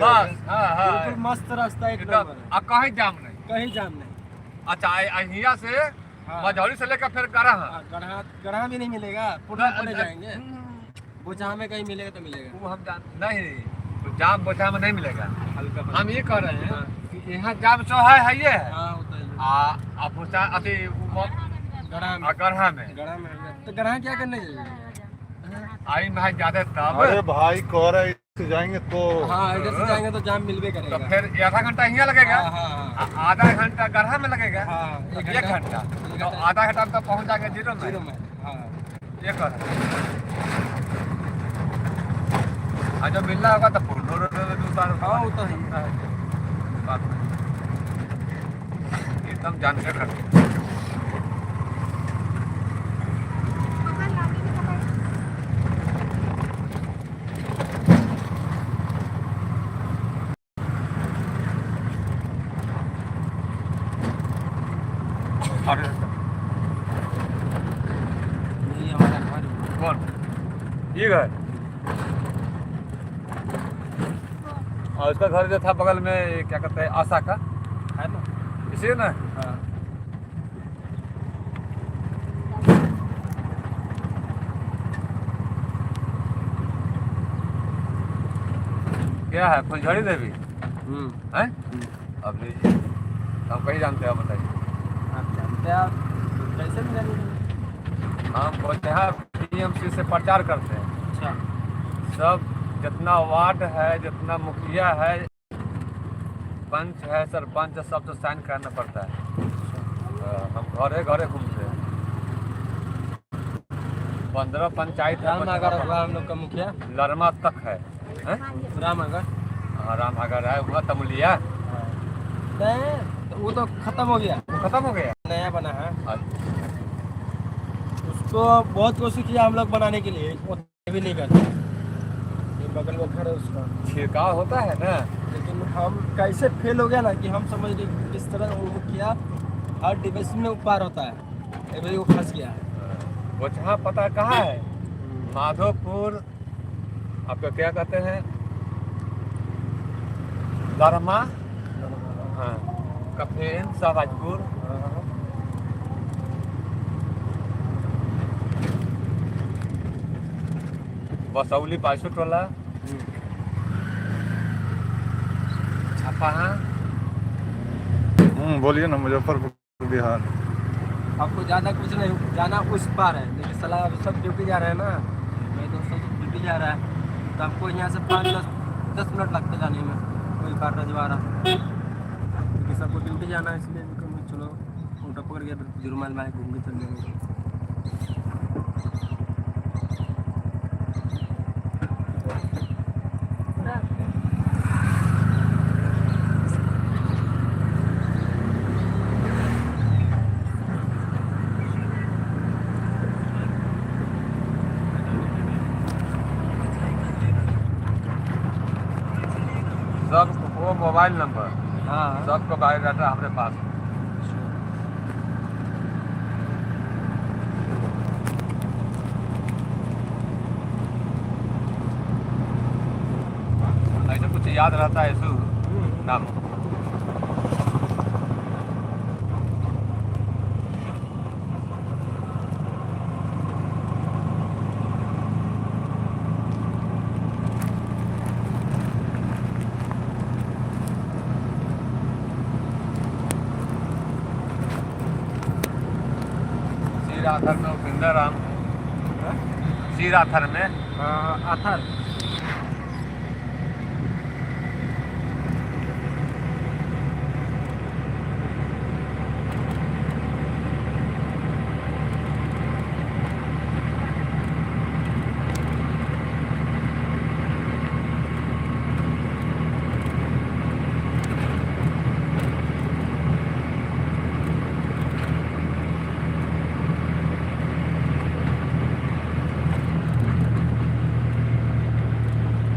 बस हाँ हाँ बिल्कुल मस्त रास्ता एक एकदम नंबर है, अब कहीं जाम नहीं। कहीं जाम नहीं। अच्छा अहिया से हाँ। मझौली से लेकर फिर गढ़ा गढ़ा गढ़ा भी नहीं मिलेगा, पुणे जाएंगे, बुझा में कहीं मिलेगा तो मिलेगा। वो हम जान नहीं, तो जाम बोझा में नहीं मिलेगा। हल्का हम ये कह रहे हैं हाँ। कि यहाँ जाम जो है ये है हाँ होता है। बुझा अथी गढ़ा में, गढ़ा में गढ़ा में तो गढ़ा क्या करने जाएंगे? आई में ज्यादा तब अरे भाई कह रहे इससे जाएंगे तो हाँ इधर से जाएंगे तो जाम मिलवे तो करेगा। फिर आधा घंटा यहाँ लगेगा, हाँ हाँ हाँ आधा घंटा गढ़ा में लगेगा, हाँ, एक घंटा तो आधा घंटा में तो पहुँच जाएगा जीरो जीरो में। में। हाँ ये कर जो मिलना होगा तो फोन हाँ वो तो है। एकदम जानकर रखते यही हमारा घर है। कौन ये घर और उसका घर जो था बगल में क्या कहते हैं आशा का है ना? इसी ना। हाँ क्या है फुलझड़ी देवी है। अब लीजिए हम कहीं जानते हैं बताइए। आप जानते हैं, आप कैसे नहीं जानेंगे? हम बोलते हैं टीएमसी से प्रचार करते हैं। अच्छा सब जितना वार्ड है जितना मुखिया है पंच है सरपंच है सब तो साइन करना पड़ता है। हम घरे घरे घूमते हैं 15 पंचायत है। रामनगर हुआ हम लोग का मुखिया, लरमा तक है, हैं? रामनगर। हाँ रामनगर है हुआ तमुलिया नहीं तो वो तो खत्म हो गया, खत्म हो गया। नया बना है। अच्छा, उसको बहुत कोशिश किया हम लोग बनाने के लिए, वो भी नहीं करते। ये बगल में घर है उसका, छिड़काव होता है ना। लेकिन हम कैसे फेल हो गया ना कि हम समझ नहीं किस तरह वो किया। हर डिविजन में पार होता है, अभी वो फंस गया है। वो जहाँ पता कहाँ है माधोपुर आपका क्या कहते हैं लरमा हाँ कफेन शाहबाजपुर बसौली पासू टोला छापा बोलिए ना मुजफ्फरपुर बिहार। आपको ज़्यादा कुछ नहीं जाना, उस पार है। लेकिन सलाह अब सब ड्यूटी जा रहे हैं ना, मेरे दोस्तों सब ड्यूटी जा रहा है, तो हमको यहाँ से 5-10 मिनट लगते जाने में, कोई पार रजवाड़ा। क्योंकि सबको ड्यूटी जाना है, इसलिए चलो ऑटो पकड़ गया तो जुर्मान में घूम के चल जाएंगे। सब वो मोबाइल नंबर हाँ सबको बायोडाटा हमारे पास है। ऐसा कुछ याद रहता है सु नाम सीराथर में उपिंदर राम सीराथर में आथर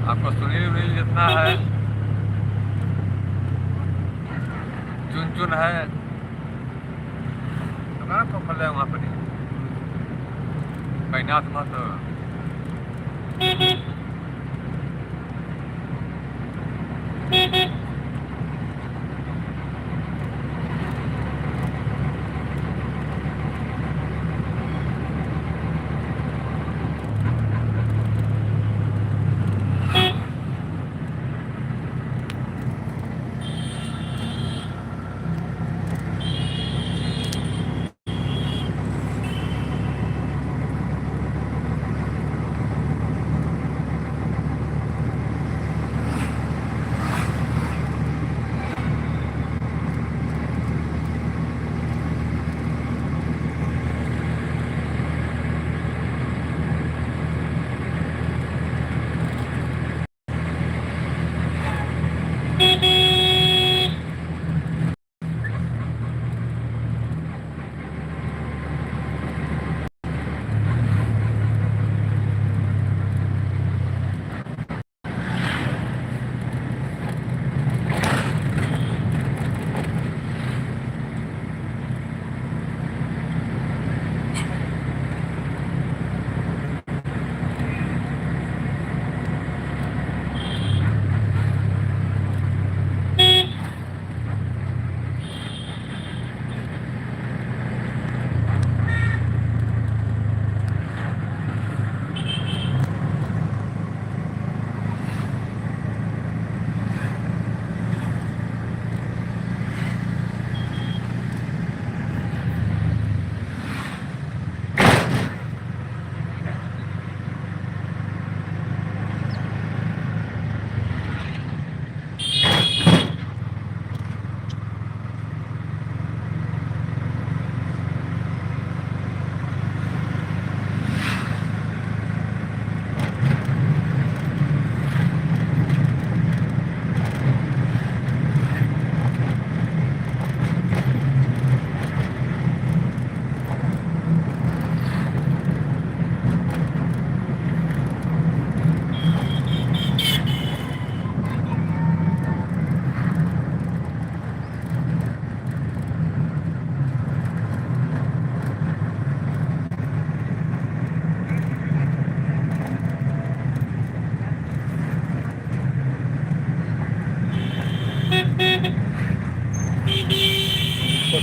आपको सुनील उनील जितना है चुन चुन है दुकान तो खोल रहे हैं वहाँ पर कैनाथ मत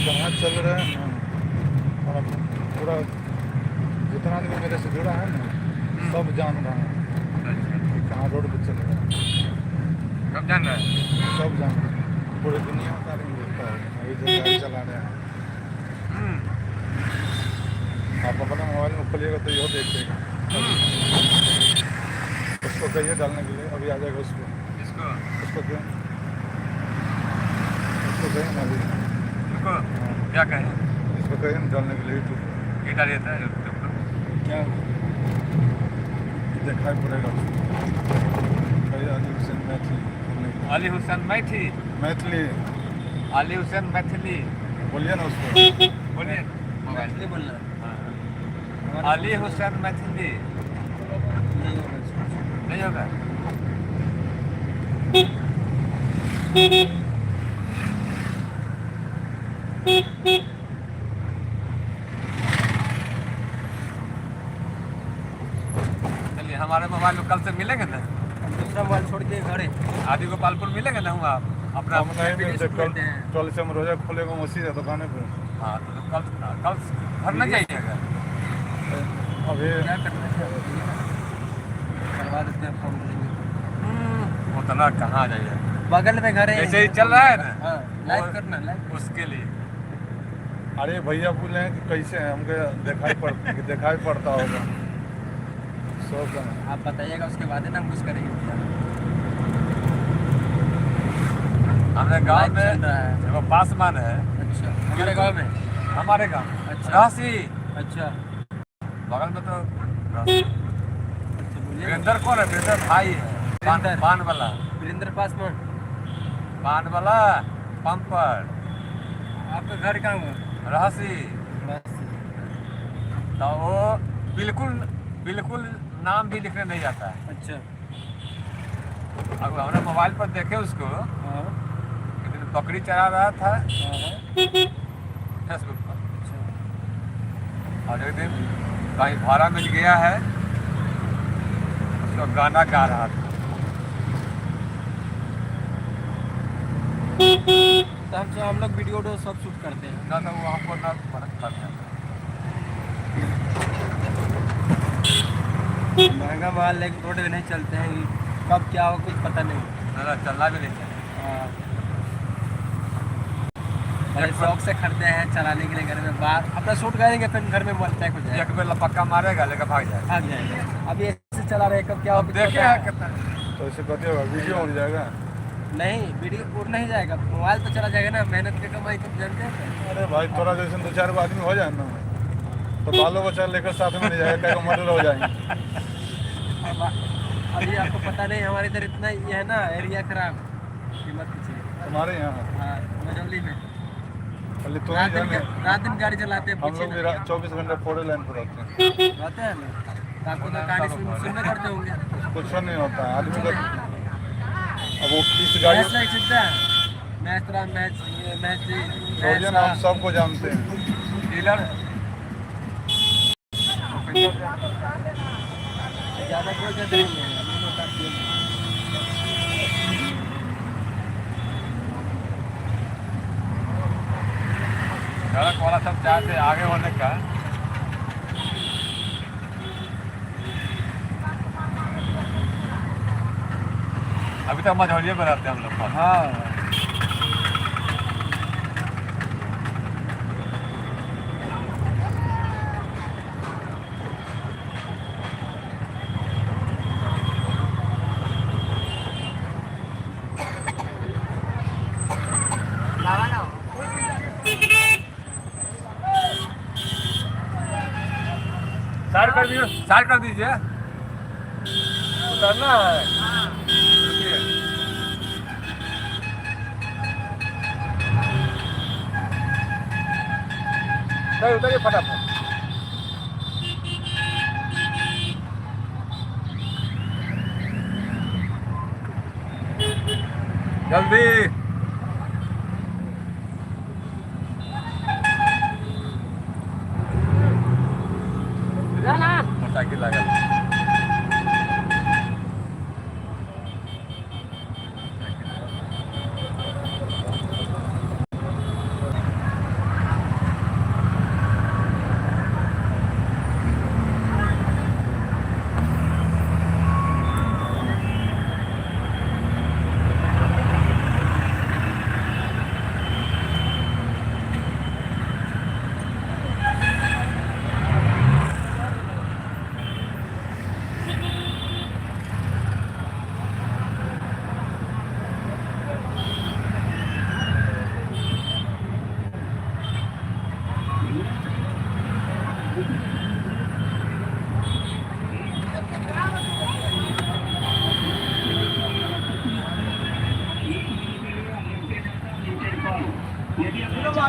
कहाँ चल रहे हैं ना, और पूरा जितना आदमी मेरे से जुड़ा है ना सब जान रहा है कि कहाँ रोड पे चल रहा है। कब जान रहा है? सब जान रहे हैं, पूरी दुनिया का आदमी देखता है अभी जो गाड़ी चला रहे हैं। आप अपना मोबाइल में खोलिएगा तो यह देखिएगा। उसको कहिए डालने के लिए, अभी आ जाएगा उसको। इसको उसको क्यों उसको कहिए ना अभी। इसको क्या कहें? इसको कहिए ना डालने के लिए यूट्यूब पर। ये डालिए था यूट्यूब पर। क्या दिखाई पड़ेगा कहिए अली हुसैन मैथिली। अली हुसैन मैथी, मैथिली अली हुसैन मैथिली बोलिए ना उसको। बोलिए मोबाइल। मैथिली बोलना है। हाँ। अली हुसैन मैथिली यही होना चाहिए। नहीं होगा? चलिए हमारे मोबाइल में कल से मिलेंगे ना, हम दूसरा मोबाइल छोड़ के घरे आदि गोपालपुर मिलेंगे ना हम आप अपना। हम नहीं मिलते कल। मिलते हैं। कल से हम रोजा खोलेगा मसीह है दुकाने पे। हाँ तो कल कल घर नहीं जाइएगा? अभी क्या करना है करवा देते हैं, फोन करेंगे। उतना कहाँ जाइए, बगल में घर है। जैसे ही चल रहा है ना हाँ, लाइक करना लाइक। उसके लिए। अरे भैया बोले हैं कि कैसे हैं, हमको दिखाई पड़ता होगा सब का। आप बताइएगा उसके बाद ही ना हम कुछ करेंगे। हमारे गांव लाइक में चल रहा है। एगो पासवान है, अच्छा हमारे गाँव में। हमारे गांव अच्छा। राशि अच्छा बगल में तो राशि। अच्छा बोलिए। वीरेंद्र कौन है? वीरेंद्र भाई है, वीरेंद्र। पान वाला, वीरेंद्र पासवान। पान वाला पंप पर आपका घर कहाँ हुआ? राशि। बस तो वो बिल्कुल बिल्कुल नाम भी लिखने नहीं आता है। अच्छा। अब हमने मोबाइल पर देखे उसको, हाँ एक दिन बकरी चरा रहा था हाँ। फेसबुक पर, अच्छा और एक दिन कहीं भाड़ा मिल गया है, उसको गाना गा रहा था। तो हम लोग वीडियो सब शूट करते हैं। ना तो वो हमको ना मदद करते हैं। महंगा माल लेकिन रोड पे नहीं चलते हैं, कब क्या हो कुछ पता नहीं। ना चलना भी नहीं चाहिए। हाँ। बड़े शौक से खरीदते हैं चलाने के लिए, घर में बाहर अपना शूट करेंगे फिर घर में मोबाइल पैक हो जाएगा, एक बेर लपक्का मारेगा लेकर भाग जाएगा। भाग जाएगा। अभी ऐसे चला रहे कब क्या हो अब कुछ देखे पता है है। कितना तो ऐसे कहते होगा वीडियो उड़ जाएगा। नहीं वीडियो उड़ नहीं जाएगा, मोबाइल तो चला जाएगा ना, मेहनत की कमाई तुम जानते हैं। अरे भाई थोड़ा जैसे 2-4 आदमी हो जाए ना तो बालों बच्चा लेकर साथ में नहीं जाएगा, कहीं मर्डर हो जाएंगे। अभी आपको पता नहीं हमारे इधर इतना ये है ना एरिया खराब, कीमत पूछिए। तुम्हारे यहाँ हाँ मझौली में पहले तो ही जाने। रात दिन गाड़ी चलाते हैं, हम पूछिए लोग भी ना। 24 घंटे 4 लाइन पर रहते हैं। रहते हैं ना, तो आपको तो कहानी सुनने करते होंगे। कुछ नहीं होता है आदमी का। अब वो इस गाड़ी मैच लाइक सकता है, मैच तरह मैच मैच रोजन हम सबको जानते हैं। डीलर ज़्यादा कोई कहते नहीं है, हम लोग काटते हैं। सड़क वाला सब चाहते आगे होने का। अभी तक मझौलिए में रहते हैं हम लोग। हाँ साइड कर दीजिए, उतरना है। रुकिए। नहीं उतरिए फटाफट। जल्दी। मोटरसाइकिल लगा।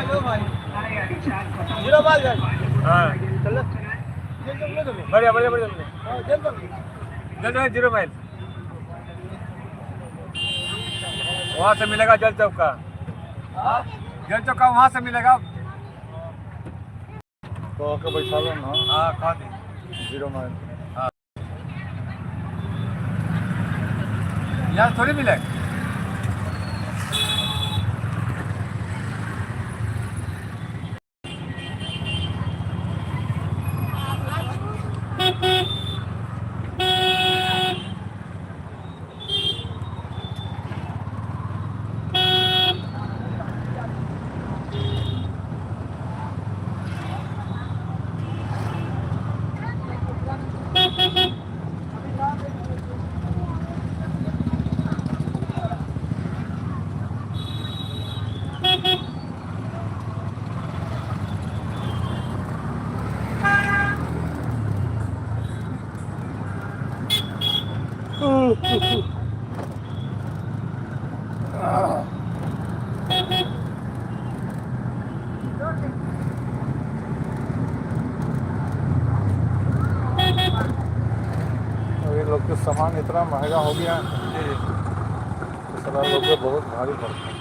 जीरो माइल जाए हाँ चल बढ़िया बढ़िया बढ़िया जल्द जल जाए 0 माइल वहाँ से मिलेगा जल चौक का वहाँ से मिलेगा। तो आके बैठा लो ना हाँ खा दी 0 माइल यहाँ थोड़ी मिलेगा। ये लोग के सामान इतना महंगा हो गया है कि सारा लोग को बहुत भारी पड़ता है।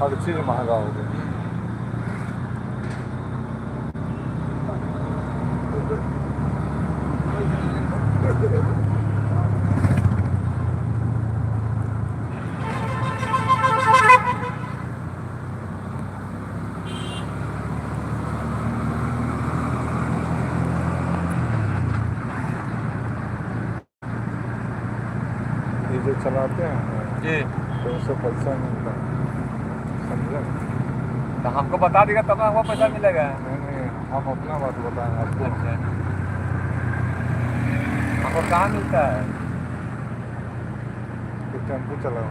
हर चीज़ महंगा हो गया। ये जो चलाते हैं जी तो उससे पैसा मिलता है, समझे? तो हमको बता देगा तब हमको पैसा मिलेगा। नहीं हम अपना बात बताएं आपको। अच्छा हमको कहाँ मिलता है? कि टेम्पू चलाओ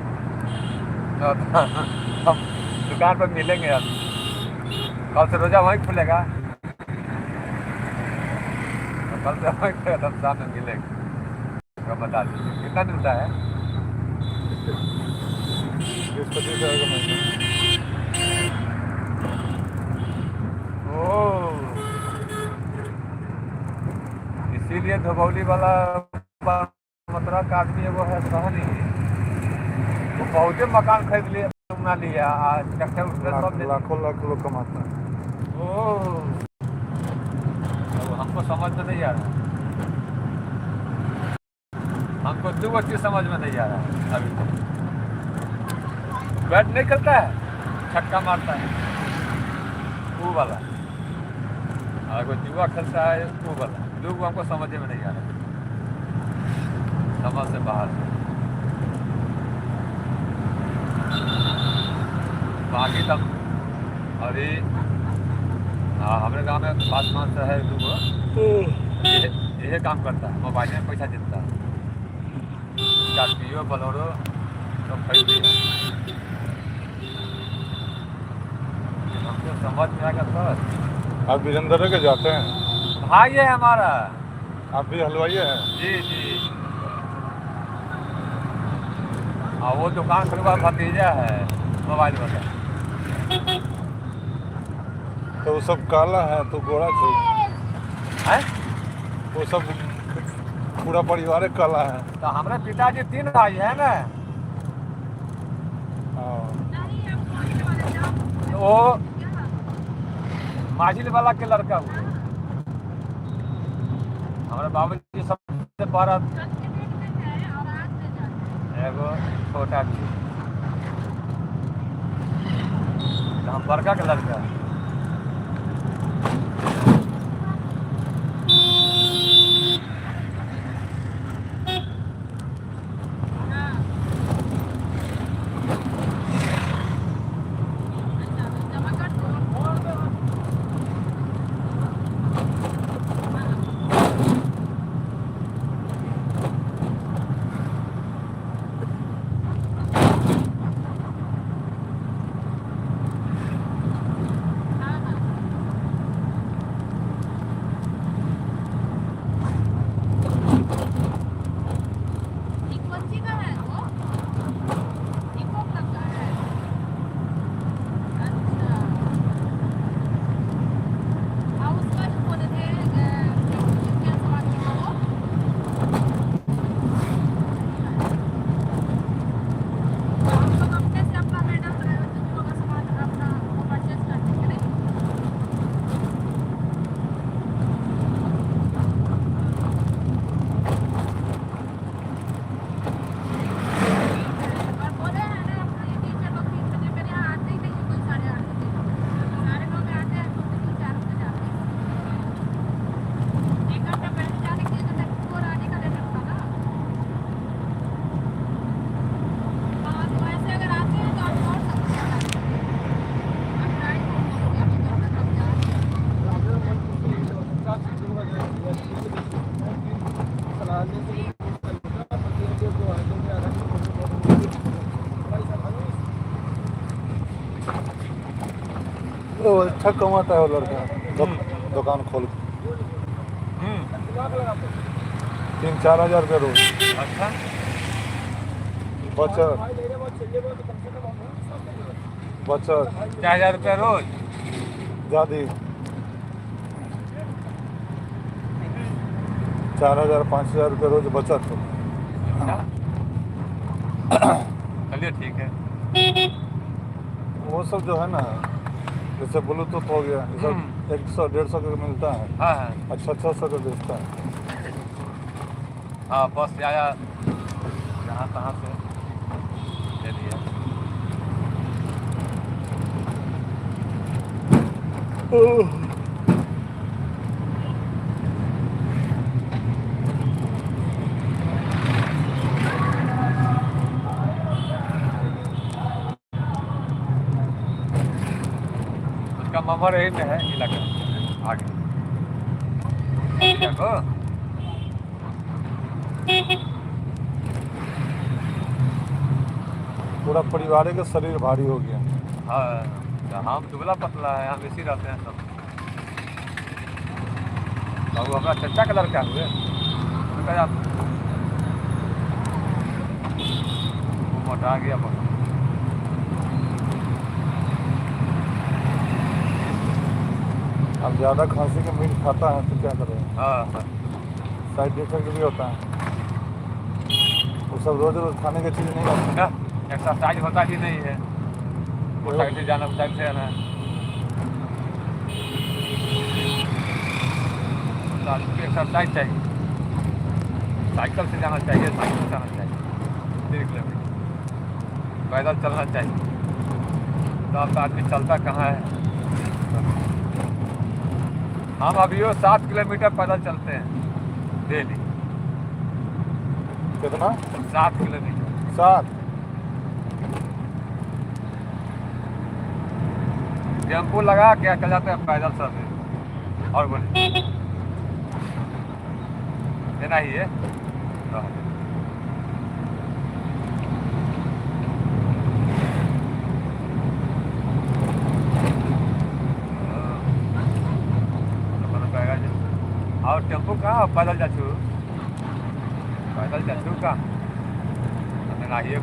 तो हम दुकान पर मिलेंगे अब। कल से रोजा वहीं खुलेगा, तो कल से वहीं खुलेगा तब शाम में मिलेंगे। तो बता दीजिए कितना मिलता है? 20-25 हज़ार का महीना। ओह, इसीलिए धोबौली वाला मतरा का आदमी एगो है सहनी, वो बहुते मकान खरीद लिया बना लिया ट्रैक्टर उट्रैक्टर सब ले- लाखों लाख लोग कमाते हैं। ओह, अब हमको समझ में नहीं आ रहा। हमको 2 चीज समझ में नहीं आ रहा है अभी तक। बैट नहीं करता है, छक्का मारता है वो वाला, और कोई जुआ खेलता है वो वाला। 2 हमको समझ में नहीं आ रहा, समझ से बाहर है। बाकी तब और ये हमारे गांव में पासवान से है 2 यही काम करता है, मोबाइल में पैसा जीतता है। स्कॉर्पियो बोलेरो तो खरीद लिया। हमको समझ में आएगा सर। आप वीरेंद्र के जाते हैं? भाई है हमारा। आप भी हलवाई हैं? जी जी, और वो दुकान पर हुआ भतीजा है मोबाइल वाला। तो वो सब काला है तो गोरा चाहिए। है वो सब पूरा परिवार काला है। तो हमारे पिताजी 3 भाई है ना, हाँ। तो वो माझिल वाला के लड़का हुए। हमारे बाबूजी सबसे बड़ा एगो छोटा चीज, हम बड़का के लड़का। अच्छा कमाता है वो लड़का, दुकान खोल के। 3-4 हज़ार रुपये रोज अच्छा बचत बचत 4,000 रुपये रोज। ज़्यादा 4,000-5,000 रुपये रोज बचत हो। अच्छा चलिए ठीक है। वो सब जो है ना, जैसे ब्लूटूथ हो गया, ये सब 100-150 का मिलता है, हाँ हाँ अच्छा 600 का बेचता है। हाँ बस से आया जहाँ तहाँ से ले लिया। उसका ममर यही में है इलाका आगे देखो। पूरा परिवार का शरीर भारी हो गया। हाँ तो हम दुबला पतला है, हम इसी रहते हैं सब। बाबू हमारा चचा का लड़का हुए आप वो मोटा गया बहुत। अब ज़्यादा खांसी का मीट खाता है तो क्या करें, हाँ हाँ साइड इफेक्ट भी होता है। वो सब रोज रोज खाने की चीज़ नहीं होती। एक्सरसाइज होता ही नहीं है, वो साइड से जाना साइड से आना है। तो आदमी को एक्सरसाइज चाहिए, साइकिल से जाना चाहिए, साइकिल से जाना चाहिए 3 किलोमीटर, पैदल चलना चाहिए। तो अब तो आदमी चलता कहाँ है। हम अभियो 7 किलोमीटर पैदल चलते हैं डेली। कितना? 7 किलोमीटर। 7? टेम्पो लगा के चल जाते हैं पैदल सब। और बोले देना ही है। और टेम्पो कहाँ पैदल जा छू, पैदल जा छू का आइए।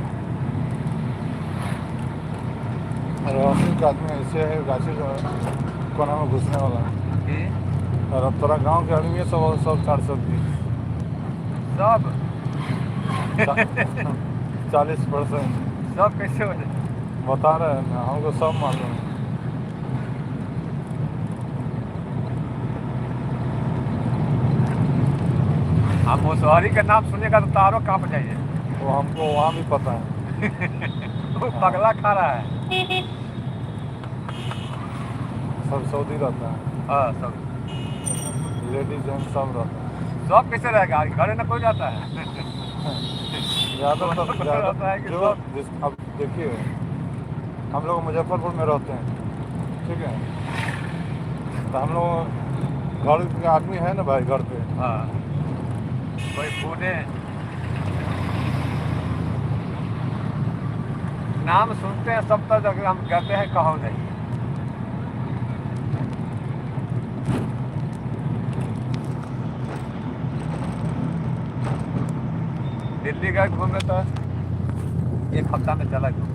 राशि का आदमी ऐसे है, राशि जो है कोना में घुसने वाला है। और अब थोड़ा गांव के आदमी है सब 420 सब 40%। सब कैसे हो जाए बता रहे हैं ना, हमको सब मालूम है। हम मुसहरी का नाम सुनेगा तो तारों कांप जाइए। वो हमको वहाँ भी पता है। वो पगला खा रहा है। सब सऊदी रहता है, हाँ सब लेडीज जेंट्स सब रहता है। सब कैसे रहेगा, घरे ना कोई जाता है। ज़्यादातर रहता है कि जो अब देखिए, हम लोग मुजफ्फरपुर में रहते हैं, ठीक है, तो हम लोग घर के आदमी है ना भाई, घर पे हाँ कोई पुणे नाम सुनते हैं सब, तक हम कहते हैं कहो नहीं। दिल्ली गए घूमे तो 1 हफ्ता में चला घूम।